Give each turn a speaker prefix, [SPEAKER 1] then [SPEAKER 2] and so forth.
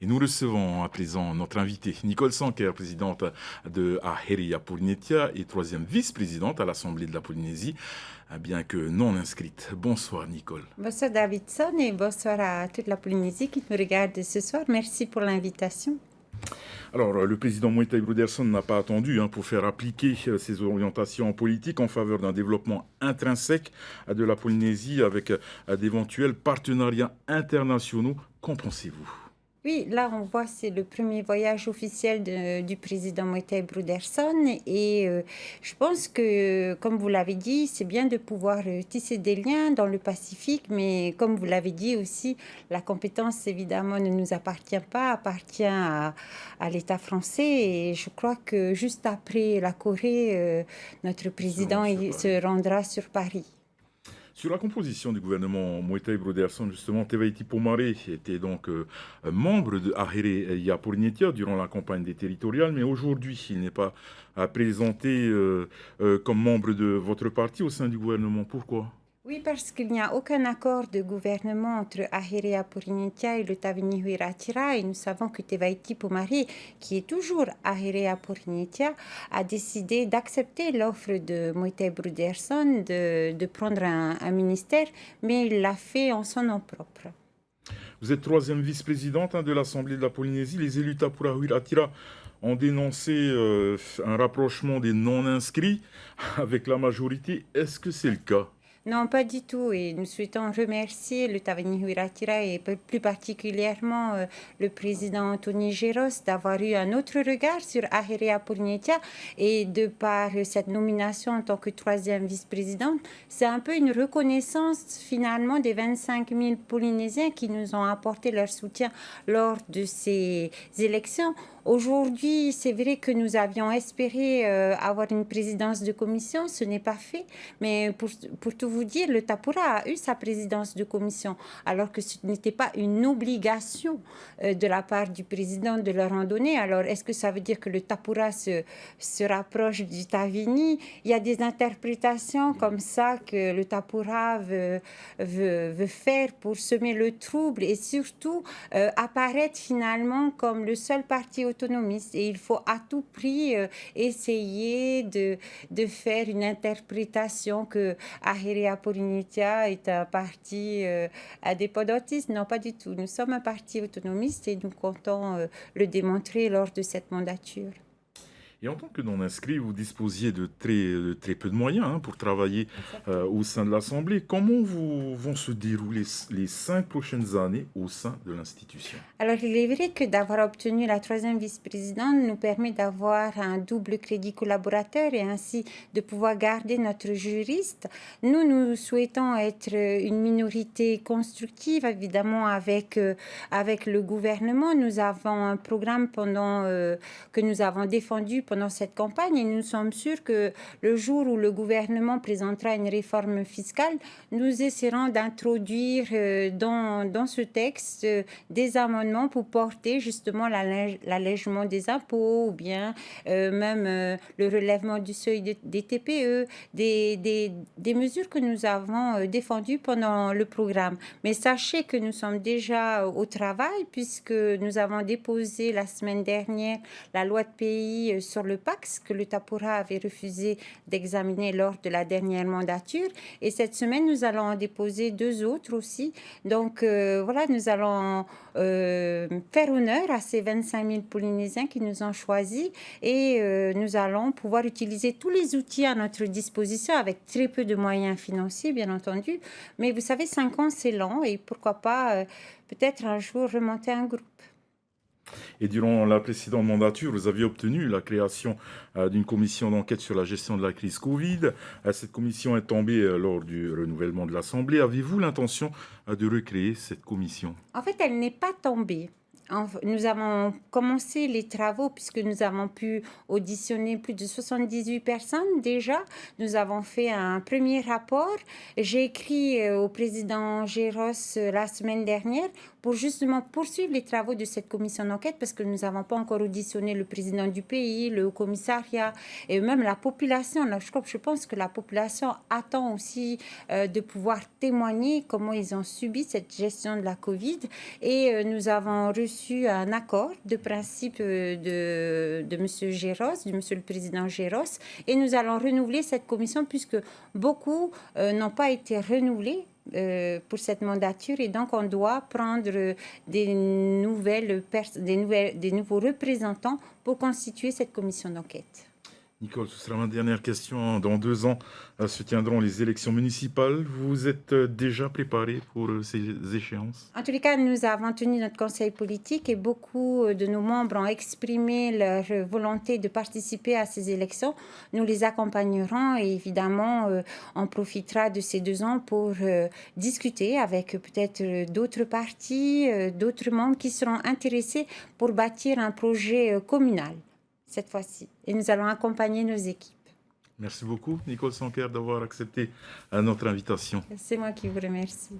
[SPEAKER 1] Et nous recevons à présent notre invitée, Nicole Sanker, présidente de Aheria Polynetia et troisième vice-présidente à l'Assemblée de la Polynésie, bien que non inscrite. Bonsoir Nicole.
[SPEAKER 2] Bonsoir Davidson et bonsoir à toute la Polynésie qui nous regarde ce soir. Merci pour l'invitation.
[SPEAKER 1] Alors, le président Moïtai Bruderson n'a pas attendu pour faire appliquer ses orientations politiques en faveur d'un développement intrinsèque de la Polynésie avec d'éventuels partenariats internationaux. Qu'en pensez-vous?
[SPEAKER 2] Oui, là on voit c'est le premier voyage officiel du président Moïtai Bruderson et je pense que, comme vous l'avez dit, c'est bien de pouvoir tisser des liens dans le Pacifique, mais comme vous l'avez dit aussi, la compétence évidemment ne nous appartient pas, appartient à l'État français et je crois que juste après la Corée, notre président se rendra sur Paris.
[SPEAKER 1] Sur la composition du gouvernement Moïtai Bruderson, justement, Tevaiti Pomare était donc membre de Aheria Polynetia durant la campagne des territoriales, mais aujourd'hui, il n'est pas présenté comme membre de votre parti au sein du gouvernement. Pourquoi?
[SPEAKER 2] Oui, parce qu'il n'y a aucun accord de gouvernement entre Aherea Polynetia et le Tavini Huiratira et nous savons que Tevaiti Pomare, qui est toujours Aherea Polynetia, a décidé d'accepter l'offre de Moïtai Bruderson de prendre un ministère, mais il l'a fait en son nom propre.
[SPEAKER 1] Vous êtes troisième vice-présidente de l'Assemblée de la Polynésie. Les élus Tapura Huiratira ont dénoncé un rapprochement des non-inscrits avec la majorité. Est-ce que c'est le cas?
[SPEAKER 2] Non, pas du tout. Et nous souhaitons remercier le Tavini Huiratira et plus particulièrement le président Anthony Géros d'avoir eu un autre regard sur Aherea Polynetia et de par cette nomination en tant que troisième vice-présidente, c'est un peu une reconnaissance finalement des 25 000 Polynésiens qui nous ont apporté leur soutien lors de ces élections. Aujourd'hui, c'est vrai que nous avions espéré avoir une présidence de commission, ce n'est pas fait, mais pour tout vous dire, le Tapura a eu sa présidence de commission, alors que ce n'était pas une obligation de la part du président de leur en donner. Alors, est-ce que ça veut dire que le Tapura se rapproche du Tavini? Il y a des interprétations comme ça que le Tapura veut faire pour semer le trouble et surtout apparaître finalement comme le seul parti autonomiste. Et il faut à tout prix essayer de faire une interprétation que Aherea Polynetia est un parti indépendantiste. Non, pas du tout. Nous sommes un parti autonomiste et nous comptons le démontrer lors de cette mandature.
[SPEAKER 1] Et en tant que non-inscrit, vous disposiez de très peu de moyens pour travailler au sein de l'Assemblée. Comment vont se dérouler les 5 prochaines années au sein de l'institution?
[SPEAKER 2] Alors, il est vrai que d'avoir obtenu la troisième vice-présidente nous permet d'avoir un double crédit collaborateur et ainsi de pouvoir garder notre juriste. Nous souhaitons être une minorité constructive, évidemment, avec le gouvernement. Nous avons un programme que nous avons défendu pendant cette campagne et nous sommes sûrs que le jour où le gouvernement présentera une réforme fiscale, nous essaierons d'introduire dans ce texte des amendements pour porter justement l'allègement des impôts ou bien même le relèvement du seuil des TPE, des mesures que nous avons défendues pendant le programme. Mais sachez que nous sommes déjà au travail puisque nous avons déposé la semaine dernière la loi de pays sur le PAX que le Tapura avait refusé d'examiner lors de la dernière mandature. Et cette semaine, nous allons en déposer 2 autres aussi. Donc voilà, nous allons faire honneur à ces 25 000 Polynésiens qui nous ont choisis et nous allons pouvoir utiliser tous les outils à notre disposition avec très peu de moyens financiers, bien entendu. Mais vous savez, 5 ans, c'est long et pourquoi pas peut-être un jour remonter un groupe.
[SPEAKER 1] Et durant la précédente mandature, vous aviez obtenu la création d'une commission d'enquête sur la gestion de la crise Covid. Cette commission est tombée lors du renouvellement de l'Assemblée. Avez-vous l'intention de recréer cette commission?
[SPEAKER 2] En fait, elle n'est pas tombée. Nous avons commencé les travaux puisque nous avons pu auditionner plus de 78 personnes déjà. Nous avons fait un premier rapport. J'ai écrit au président Géros la semaine dernière pour justement poursuivre les travaux de cette commission d'enquête parce que nous n'avons pas encore auditionné le président du pays, le haut-commissariat et même la population. Là, je pense que la population attend aussi de pouvoir témoigner comment ils ont subi cette gestion de la Covid. Et nous avons reçu reçu un accord de principe de M. Géros, de M. le Président Géros, et nous allons renouveler cette commission puisque beaucoup n'ont pas été renouvelés pour cette mandature, et donc on doit prendre des nouveaux représentants pour constituer cette commission d'enquête.
[SPEAKER 1] Nicole, ce sera ma dernière question. Dans 2 ans se tiendront les élections municipales. Vous êtes déjà préparé pour ces échéances?
[SPEAKER 2] En tous les cas, nous avons tenu notre conseil politique et beaucoup de nos membres ont exprimé leur volonté de participer à ces élections. Nous les accompagnerons et évidemment, on profitera de ces 2 ans pour discuter avec peut-être d'autres partis, d'autres membres qui seront intéressés pour bâtir un projet communal cette fois-ci. Et nous allons accompagner nos équipes.
[SPEAKER 1] Merci beaucoup, Nicole Sanquer, d'avoir accepté notre invitation.
[SPEAKER 2] C'est moi qui vous remercie.